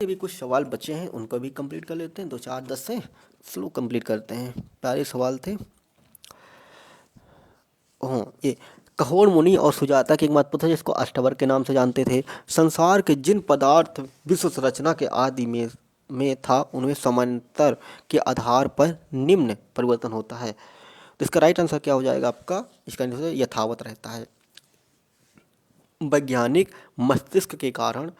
ये भी कुछ सवाल बचे हैं, उनको भी कंप्लीट कर लेते हैं। 2 4 10 से स्लो कंप्लीट करते हैं। प्यारे सवाल थे। ये कहोर मुनि और सुजाता की एक मत पूछा जिसको अष्टवर के नाम से जानते थे। संसार के जिन पदार्थ विश्व संरचना के आदि में था उनमें समांतर के आधार पर निम्न परिवर्तन होता है। तो इसका राइट आंसर क्या हो जाएगा आपका? इसका आंसर यथावत रहता है। वैज्ञानिक मस्तिष्क के कारण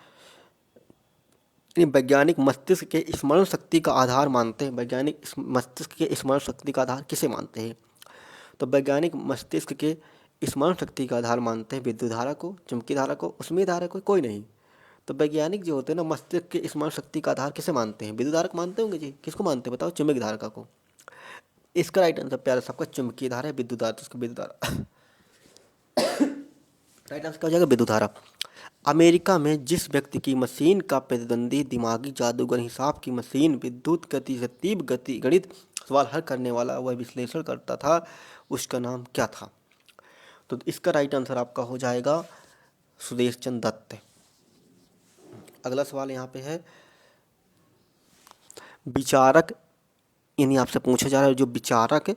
वैज्ञानिक मस्तिष्क के स्मरण शक्ति का आधार मानते हैं। वैज्ञानिक मस्तिष्क के स्मरण शक्ति का आधार किसे मानते हैं? तो वैज्ञानिक मस्तिष्क के स्मरण शक्ति का आधार मानते हैं विद्युत धारा को, चुंबकीय धारा को, ऊष्मीय धारा को, कोई नहीं। तो वैज्ञानिक जो होते हैं ना, मस्तिष्क के स्मरण शक्ति का आधार किसे मानते हैं? विद्युत धारा को मानते होंगे जी। किसको मानते हैं बताओ? चुंबकीय धारा को। इसका राइट आंसर प्यारा सबका चुंबकीय धारा है, विद्युत धारा। तो इसका विद्युत धारा राइट आंसर क्या हो जाएगा? विद्युत धारा। अमेरिका में जिस व्यक्ति की मशीन का प्रतिद्वंदी दिमागी जादूगर हिसाब की मशीन विद्युत गति से तीव्र गति गणित सवाल हल करने वाला वह विश्लेषण करता था, उसका नाम क्या था? तो इसका राइट आंसर आपका हो जाएगा सुदेश चंद्र दत्त। अगला सवाल यहाँ पे है, विचारक यानी आपसे पूछा जा रहा है जो विचारक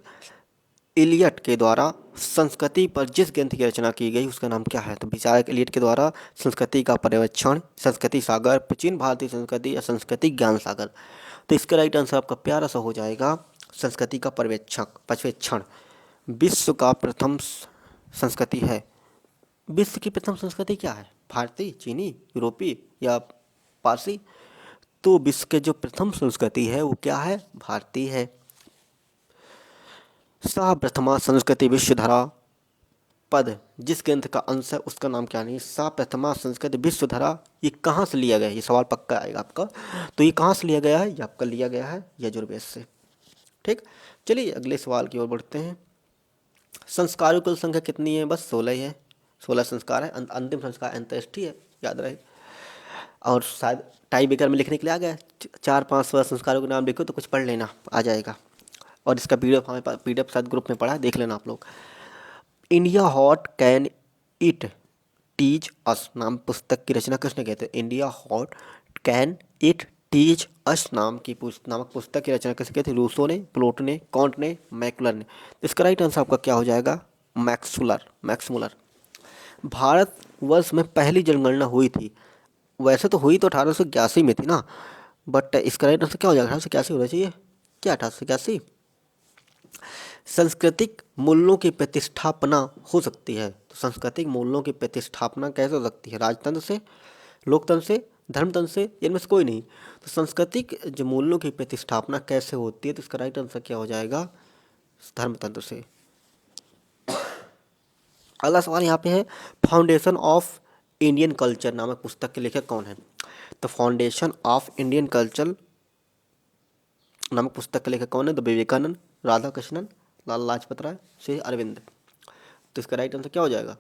एलियट के द्वारा संस्कृति पर जिस ग्रंथ की रचना की गई उसका नाम क्या है? तो विचारक एलियट के द्वारा संस्कृति का पर्यवेक्षण, संस्कृति सागर, प्राचीन भारतीय संस्कृति या संस्कृति ज्ञान सागर। तो इसका राइट आंसर आपका प्यारा सा हो जाएगा संस्कृति का पर्यवेक्षण। विश्व का प्रथम संस्कृति है। विश्व की प्रथम संस्कृति क्या है? भारतीय, चीनी, यूरोपीय या पारसी? तो विश्व के जो प्रथम संस्कृति है वो क्या है? भारतीय है। सा प्रथमा संस्कृति विश्वधरा पद जिस ग्रंथ का अंश है उसका नाम क्या नहीं? सा प्रथमा संस्कृति विश्वधरा, ये कहाँ से लिया गया है? ये सवाल पक्का आएगा आपका। तो ये कहाँ से लिया गया है? ये आपका लिया गया है यजुर्वेद से। ठीक, चलिए अगले सवाल की ओर बढ़ते हैं। संस्कारों की कुल संख्या कितनी है? बस 16 है। 16 संस्कार है। अंतिम संस्कार अंत्येष्टि है, याद रहे। और शायद टाई ब्रेकर में लिखने के लिए आ गया 4 5 16 संस्कारों के नाम लिखो तो कुछ पढ़ लेना, आ जाएगा। और इसका पीडीएफ हमारे पास, पीडीएफ शायद ग्रुप में पढ़ा है, देख लेना आप लोग। India hot can it teach us नाम पुस्तक की रचना किसने कहते हैं? India hot can it teach us नामक पुस्तक की रचना किसने कहते हैं? रूसो ने, प्लोट ने, कॉन्ट ने, मैकुलर ने। इसका राइट आंसर आपका क्या हो जाएगा? मैक्समुलर। भारत वर्ष में पहली जनगणना हुई थी, वैसे तो हुई तो 1881 में थी ना, बट इसका राइट आंसर क्या हो जाएगा? 1881 होना चाहिए क्या? 1881। सांस्कृतिक मूल्यों की प्रतिष्ठापना हो सकती है। तो सांस्कृतिक मूल्यों की प्रतिष्ठापना कैसे हो सकती है? राजतंत्र से, लोकतंत्र से, धर्मतंत्र से, इनमें से कोई नहीं। तो सांस्कृतिक जो मूल्यों की प्रतिष्ठापना कैसे होती है? तो इसका राइट आंसर क्या हो जाएगा? धर्मतंत्र से। अगला सवाल यहाँ पे है, फाउंडेशन ऑफ इंडियन कल्चर नामक पुस्तक के लेखक कौन है? तो फाउंडेशन ऑफ इंडियन कल्चर नामक पुस्तक के लेखक कौन है? तो विवेकानंद, राधा कृष्णन, लाला लाजपत राय, श्री अरविंद। तो इसका राइट आंसर क्या हो जाएगा?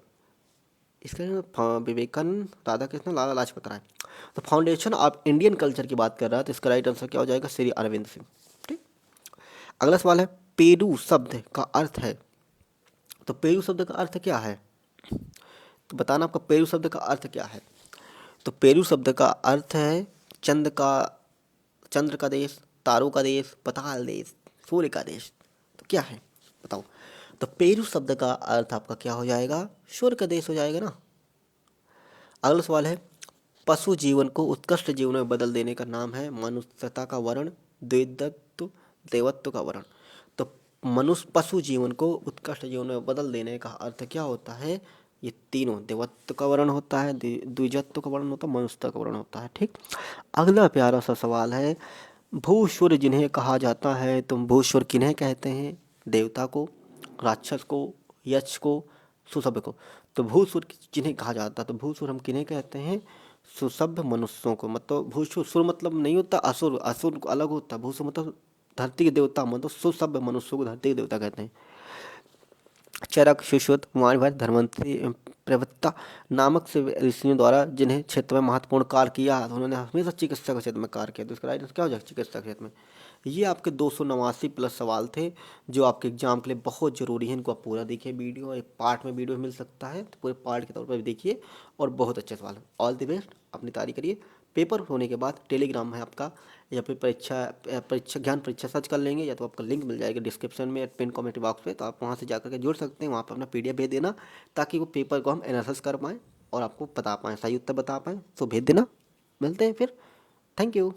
इसका विवेकानंद, राधा कृष्णन, लाला लाजपत राय। तो फाउंडेशन ऑफ इंडियन कल्चर की बात कर रहा है तो इसका राइट आंसर क्या हो जाएगा? श्री अरविंद सिंह। ठीक, अगला सवाल है, पेरू शब्द का अर्थ है। तो पेरू शब्द का अर्थ क्या है? तो बताना आपका पेरू शब्द का अर्थ क्या है? तो पेरू शब्द का अर्थ है चंद्र का देश, तारों का देश, पताल देश, सूर्य का देश। तो क्या है बताओ? तो पेरू शब्द का अर्थ आपका क्या हो जाएगा? सूर्य का देश हो जाएगा ना। अगला सवाल है, पशु जीवन को उत्कृष्ट जीवन में बदल देने का नाम है मनुष्यता का वर्ण, देवत्व, देवत्व का वर्ण। तो पशु जीवन को उत्कृष्ट जीवन में बदल देने का अर्थ क्या होता है? ये तीनों, देवत्व का वर्ण होता है, द्विजत्व का वर्ण होता है, मनुष्यता का वर्ण होता है। ठीक, अगला प्यारा सा सवाल है, भूसुर जिन्हें कहा जाता है, तुम भूसुर किन्हें कहते हैं? देवता को, राक्षस को, यक्ष को, सुसभ्य को। तो भूसुर जिन्हें कहा जाता है, तो भूसुर हम किन्हें कहते हैं? सुसभ्य मनुष्यों को। मतलब भूसुर, सुर मतलब नहीं होता असुर, असुर को अलग होता है। भूसुर मतलब धरती के देवता, मतलब सुसभ्य मनुष्यों को धरती के देवता कहते हैं। चरक, सुश्रुत, कुमारभट्ट, धन्वंतरि, प्रवक्ता नामक से ऋषियों द्वारा जिन्हें क्षेत्र में महत्वपूर्ण कार्य किया, उन्होंने हमेशा चिकित्सा के क्षेत्र में कार्य किया। तो इसका राइट आंसर क्या हो जाएगा? चिकित्सा क्षेत्र में। ये आपके 289 प्लस सवाल थे जो आपके एग्जाम के लिए बहुत ज़रूरी है। इनको आप पूरा देखिए, वीडियो एक पार्ट में वीडियो मिल सकता है तो पूरे पार्ट के तौर पर भी देखिए, और बहुत अच्छे सवाल है। ऑल द बेस्ट, अपनी तैयारी करिए। पेपर होने के बाद टेलीग्राम है आपका, या फिर परीक्षा ज्ञान परीक्षा सर्च कर लेंगे, या तो आपका लिंक मिल जाएगा डिस्क्रिप्शन में, पिन कमेंट बॉक्स पे, तो आप वहाँ से जाकर के जुड़ सकते हैं। वहाँ पर अपना PDF भेज देना, ताकि वो पेपर को हम एनालिसिस कर पाएँ और आपको बता पाएँ, सही उत्तर बता पाएँ। तो भेज देना, मिलते हैं फिर। Thank you.